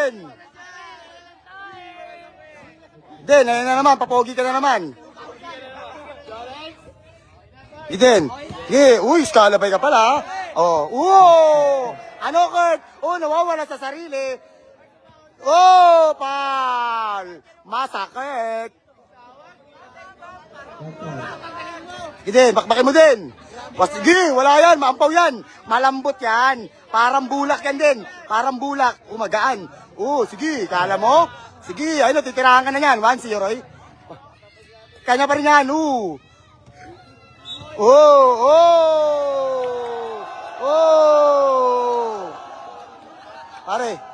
din. Den, ayun na naman, papogi ka na naman. Iden. Sige, uy, skalabay ka pala, ha? Oh, ano, Kurt? Oh, nawawala sa sarili. Oh, pal. Masakit. Iden, bakbakin mo din. Sige, wala yan, maampaw yan. Malambot yan. Parang bulak yan din. Parang bulak. Umagaan. Oh, sige, kala mo? Sige, ayun, titirahan ka na yan. 1-0, eh. Kanya pa rin yan,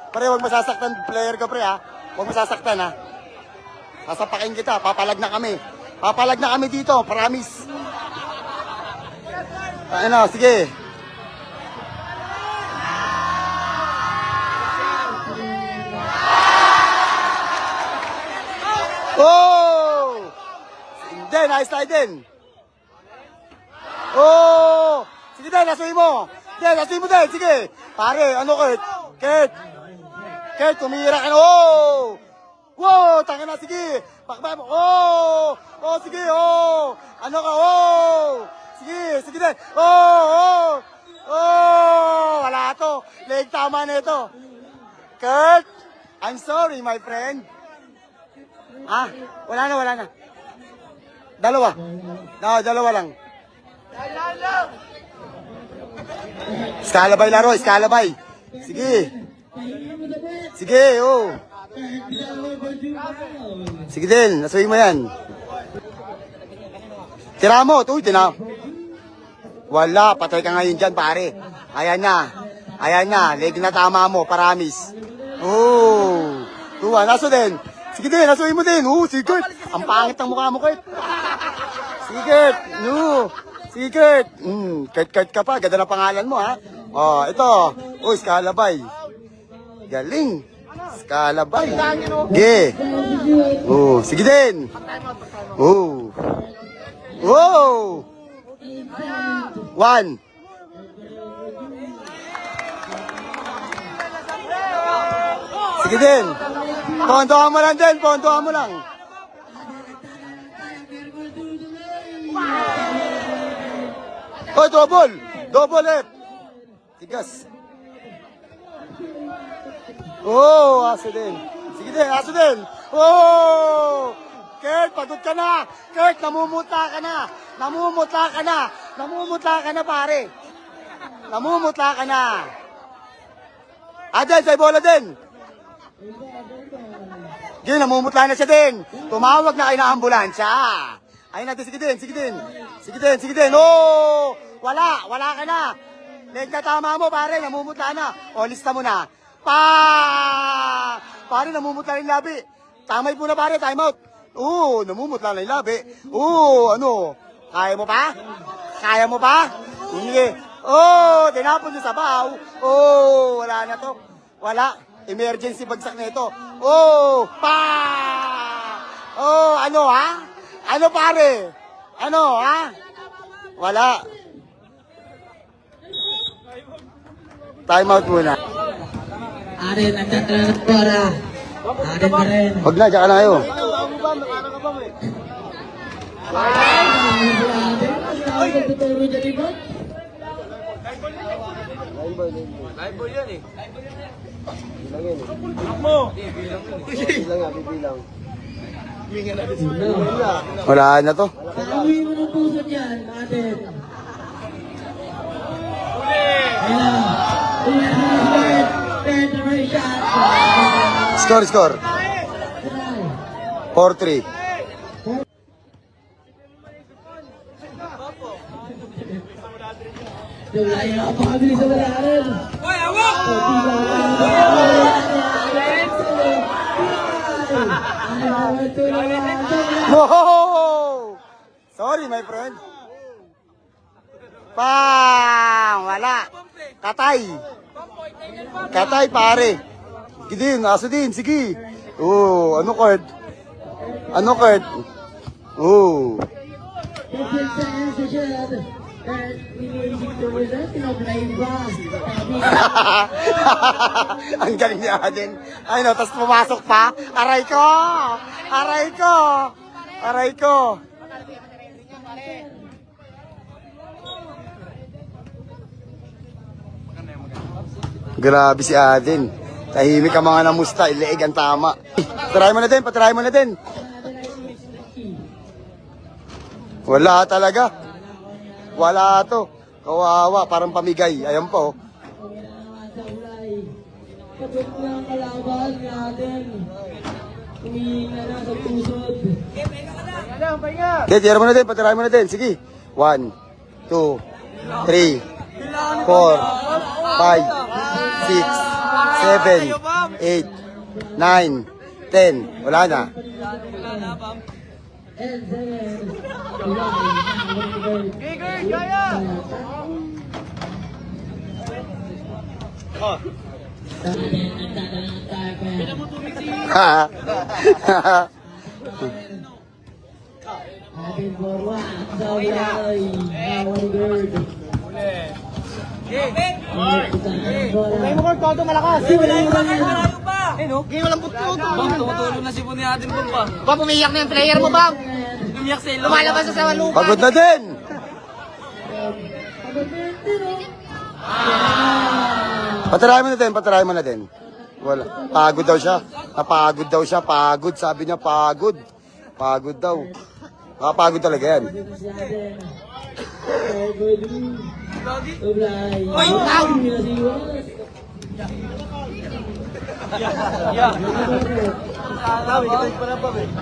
Pare, huwag masasaktan player ka, pre, ha? Huwag masasaktan, ha? Sasapakin kita, papalag na kami. Papalag na kami dito, promise. Ano, sige. Oh! Hindi, nice try din. Oh! Sige din, nasuhin mo. Hindi, nasuhin mo din, sige. Pare, ano, Kurt, tumira ka na. Oh! Wow, tanga na, sige. Bakbak mo. Oh! Oh, sige, oh! Ano ka, oh! Sige din. Oh! Wala to. Leg tama na ito. Kurt, I'm sorry, my friend. Wala na. Dalawa. No, dalawa lang. Iskalabay laro, iskalabay. Sige, oh. Sige din, nasuhin mo yan. Tira mo, Wala, patay ka ngayon dyan, pare. Ayan na, leg na tama mo, paramis. Oh, tuwa, naso din. Sige din, nasuhin mo din. Sige, Kurt. Ang pangit ng mukha mo, Kurt. Sige, Kurt. Sige, Kurt. Kurt ka pa, ganda na pangalan mo, ha? Oh, ito. Iskalabay. Galing. Iskalabay. Ge. Sige din. Wow. 1. Sige din. Pondohan mo lang din. Double left. Tigas. Aso din. Sige din, aso din. Kurt, pagod ka na. Kurt, namumuta ka na, pare. Namumuta ka na. Adel, say bola din. Sige, namumutla na siya din. Tumawag na kayo ng ambulansya. Ayun natin, sige din. Wala ka na. Leg na tama mo, pare, namumutla na. Lista mo na. Pare, namumutla na yung labi. Tamay po na, pare, time out. Namumutla na yung labi. Ano? Kaya mo pa? Hindi. Tinapon niyo sa bahaw. Wala na to. Wala. Emergency bagsak na ito. Ano, ha? Ano, pare? Ano, ha? Wala. Time out muna. Arin, nagtatala ng bola. Arin pa rin. Huwag na, dyan ka na kayo. Live ball yan, eh. Wala na to. Sabi mo ng puso niyan, Arin. Score. 4-3. Napakabilis sa wala rin. Sorry, my friend. Wala. Katay, pare. Sige din, aso din, sige. Ano, Kurt? Ang galing ni Aden. Ay no, tapos pumasok pa. Aray ko! Aray ko! Aray ko! Grabe si Aden. Tahimik ang mga namusta. Ileeg ang tama. Patry mo na din, patry mo na din. Wala talaga. Wala to. Kawawa, parang pamigay. Ayan po. Kapit na ang kalaban natin. Umihinga na sa pusod. Hindi, tira mo na din, patry mo na din. Sige. 1, 2, 3, 4, 5, 6, 7, 8, 9, 10. Wala na. Ha. Atin forward, Sablay, Howard Bird. May mo kong todo malakas. Tumutulong na si Buni atin po pa. Bam, umiyak na yung player mo, Bam. Umiyak sa ilo. Lumalabas sa lupa. Pagod na din. Patry mo na din, patry mo na din. Wala. Pagod daw siya. Napagod daw siya. Pagod. Sabi niya pagod. Pagod daw. Nakapagod talaga yan. Oy,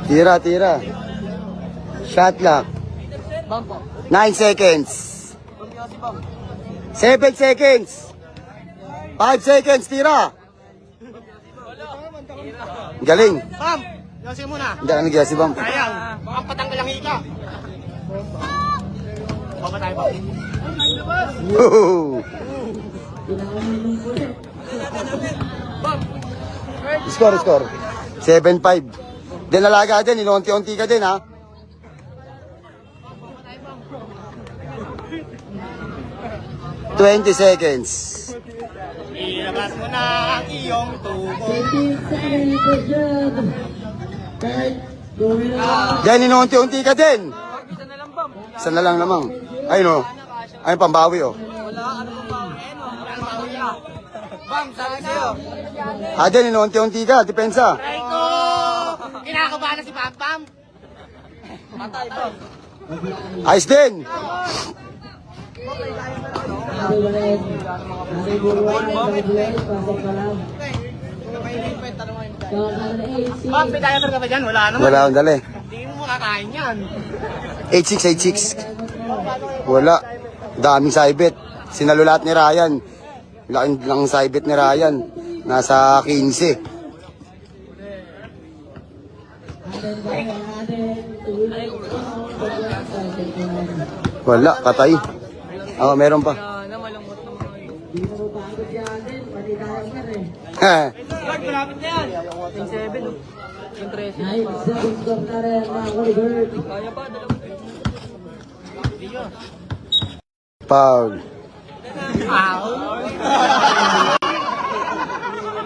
Tira, tira. Shot lock. 9 seconds. 7 seconds. 5 seconds, tira. Galing. Bam, yosin mo na. Hindi ka nag-iya si Bam. Sayang, baka patanggal ang hika. Baka tayo, Bam. Woo! Score, score. 7-5. Din nalaga din, inunti-unti ka din ha. ...20 seconds. Ilabas mo na ang iyong tubo. Yan, inunti-unti ka din. Isa na lang namang. Ayun o. Ayun, pambawi o. Bam, sabi sa'yo. Aden, inunti-unti ka. Depensa. Ay ko! Kinakabahan na si Bam Bam. Patay, Bam. Ayos din. Bam, may diaper ka ba dyan? Wala naman. Wala akong dali. Hindi mo makakain yan. 8686. Wala. Daming saibet. Sinalulat ni Ryan. Laking lang saibet ni Ryan. Nasa 15. Wala, patay. Oo, meron pa. Malungkot na mga yun. Bam, malapit na yan. Yung 7, oh. Yung 13. Kaya pa, dalawa. Foul.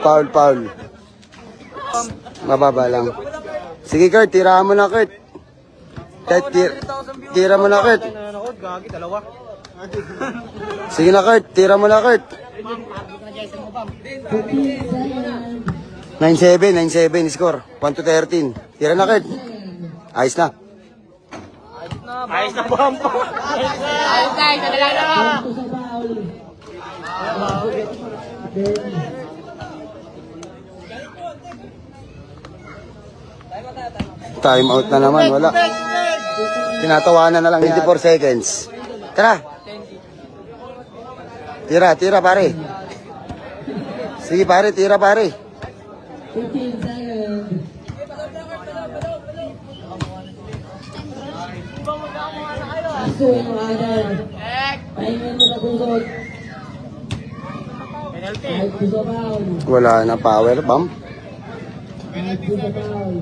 Foul, foul. Mababa lang. Sige, Kurt, tirahan mo na, Kurt. Kurt, tira mo na, Kurt. Nanonood, gagi, dalawa. Sige na, Kurt, tira mo na, Kurt. 9-7, 9-7 score. 1-13. Tira na, Kurt. Ayos na. Ayos na, Bam. Ayos na, dala na. Time out na naman, wala. Tinatawanan na lang 24 seconds. Tara. Tira, tira pare. Sige pare, tira pare. 15 seconds. Asuin mo agad. Pahingan mo sa pusod. Kahit po sa foul. Wala na power bomb. Kahit po sa foul.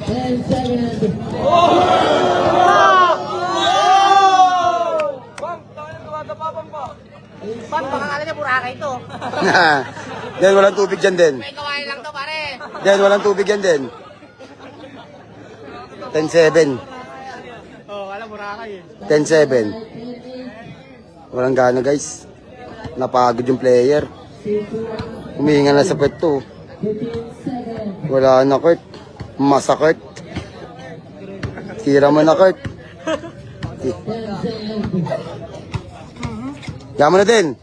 10 seconds. Pan, baka kala niya Boracay ito. Yan, walang tubig dyan din. May kawain lang to, pare. Yan, walang tubig yan din. 10-7. Oh, alam Boracay eh. 10-7. Walang gana guys. Napagod yung player. Humihinga na sa pweto. 15 seconds. Wala na Kurt. Masakit. Tira mo na Kurt. 10 seconds. Yaman na din.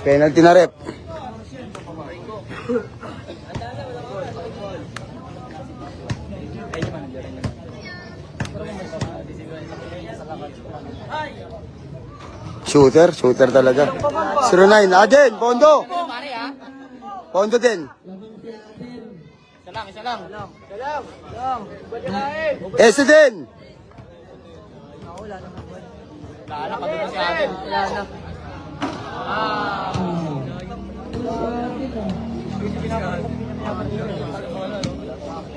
Penalty na rep. Shooter talaga. 09, Aden, Pondo. Pare, ha? Pondo din. Isa lang. Ese din. Wala na, pagod na si Aden. Wala na.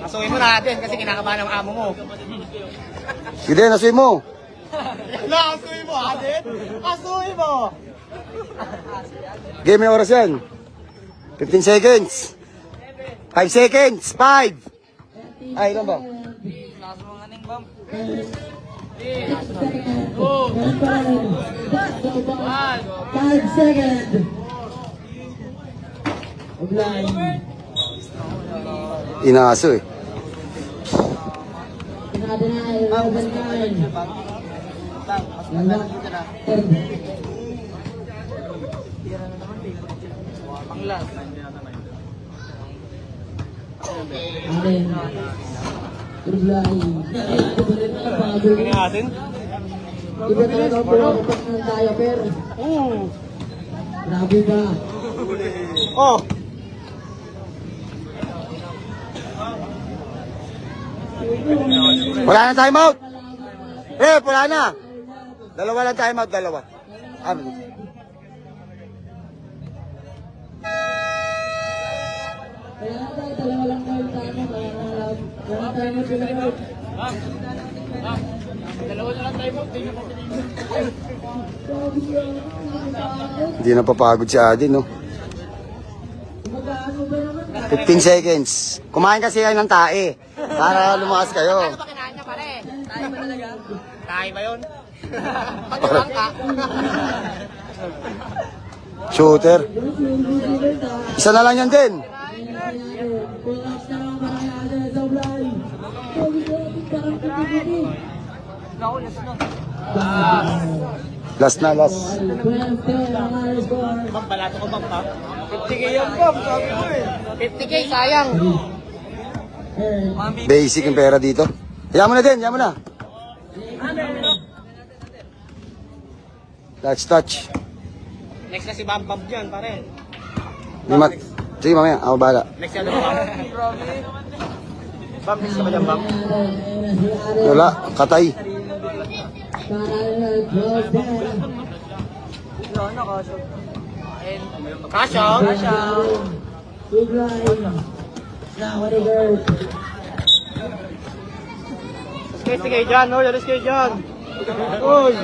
Asuhin mo na Aden kasi kinakabahan ang amo mo. Sige din, nasuin mo. Asuhin mo, Aden! Asuhin mo! Game may oras yan. 15 seconds. 5 seconds. 5. Ay, ilan ba? Lakas mo nga ning bam. 5 seconds. Oblay. Inaso eh. Pinaka-deny. 11-9. Panglas. Aden. Oblay. Aden? Iba talaga ang pinakupak ng diaper. Grabe ba? Oh! Wala na timeout. Wala na. Dalawa lang timeout, dalawa. Kaya nga tayo, dalawa lang tayo tama. Kaya tayo mag-pinag-out. Dalawa na lang tayo mo. Hindi na papagod si Adi, no? Mag-ano ba naman? 15 seconds. Kumain kasi kayo ng tae. Para lumakas kayo. Ano ba kinain niya, pare? Tayo ba talaga? Tayo ba yun? Pag-ibang ka. Shooter. Isa na lang yan din. Pull-ups na naman para kay Aden sa Oblay. Parang pipipiti. Naku, let's go. Last na, last. 12-10 ang higher score. Bang, balato ko bang, ha? 50k yan, bam. Sabi mo eh. 50k, sayang. Basic yung pera dito. Hayaan mo na din, hayaan mo na. Touch. Next na si Bam Bam dyan, pare. Sige, mamaya. Ako bahala. Next na Bam. Bam, next ka ba dyan, Bam? Wala, katay. Kasha! Sige kayo dyan, no? Yalis kayo dyan. Uy!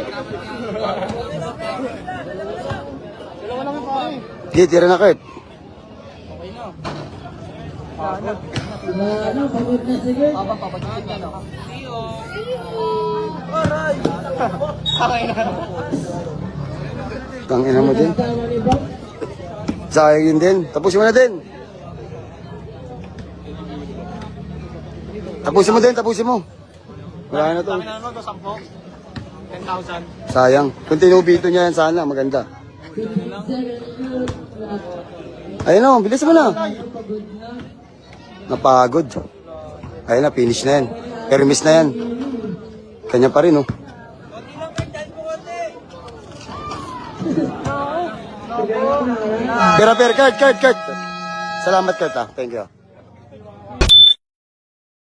Dalawa naman, pare. Sige, tira na, Kurt. Ano, pagod na sige. Okay na. Tangina mo din. Tama ni Bob. Sayang yun din. Tapusin mo na din. Tapusin mo. Wala na to. Kami na naman to, 10,000. 10,000. Sayang. Kung tinubito niya yan sana, maganda. 15 seconds shoot. Ayun o, bilis mo na. Napagod. Ayun na, finish na yan. Permis na yan. Kanya pa rin, oh. Pero, Kurt. Salamat, Kurt, ah. Thank you.